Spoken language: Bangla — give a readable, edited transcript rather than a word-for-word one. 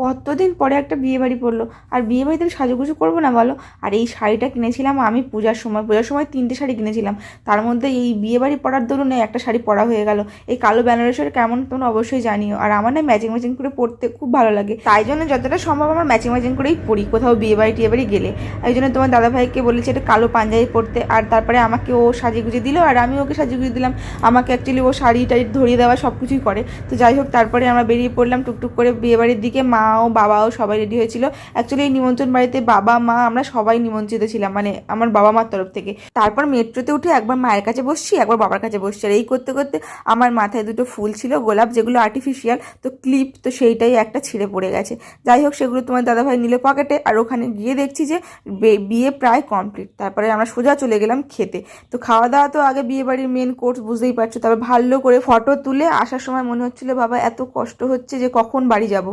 কতদিন পরে একটা বিয়ে বাড়ি পড়লো, আর বিয়ে বাড়িতে আমি সাজুগুজু করবো না বলো। আর এই শাড়িটা কিনেছিলাম আমি পূজার সময় 3টে শাড়ি কিনেছিলাম, তার মধ্যে এই বিয়ে বাড়ি পরার দরুন একটা শাড়ি পরা হয়ে গেল। এই কালো বেনারসের কেমন তোমরা অবশ্যই জানিও। আর আমার না ম্যাচিং ম্যাচিং করে পরতে খুব ভালো লাগে, তাই জন্য যতটা সম্ভব আমার ম্যাচিং ম্যাচিং করেই পরি কোথাও বিয়ে বাড়ি টিয়ে বাড়ি গেলে। এই জন্য তোমার দাদাভাইকে বলেছি একটা কালো পাঞ্জাবি পরতে, আর তারপরে আমাকে ও সাজিয়ে গুজিয়ে দিল আর আমি ওকে সাজিয়ে গুজিয়ে দিলাম। আমাকে অ্যাকচুয়ালি ও শাড়ি টাড়ি ধরিয়ে দেওয়া সব কিছুই করে। তো যাই হোক, তারপরে আমরা বেরিয়ে পড়লাম টুকটুক করে বিয়ে বাড়ির দিকে। মাও বাবাও সবাই রেডি হয়েছিল। অ্যাকচুয়ালি এই নিমন্ত্রণ বাড়িতে বাবা মা আমরা সবাই নিমন্ত্রিত ছিলাম, মানে আমার বাবা মার তরফ থেকে। তারপর মেট্রোতে উঠে একবার মায়ের কাছে বসছি, একবার বাবার কাছে বসছি, আর এই করতে করতে আমার মাথায় দুটো ফুল ছিল গোলাপ, যেগুলো আর্টিফিশিয়াল, তো ক্লিপ, তো সেইটাই একটা ছিঁড়ে পড়ে গেছে। যাই হোক, সেগুলো তোমার দাদাভাই নিল পকেটে, আর ওখানে গিয়ে দেখছি যে বিয়ে প্রায় কমপ্লিট। তারপরে আমরা সোজা চলে গেলাম খেতে। তো খাওয়া দাওয়া তো আগে, বিয়ে বাড়ির মেন কোর্স বুঝতেই পারছো। তবে ভালো করে ফটো তুলে আসার সময় মনে হচ্ছিল বাবা এত কষ্ট হচ্ছে যে কখন বাড়ি যাব।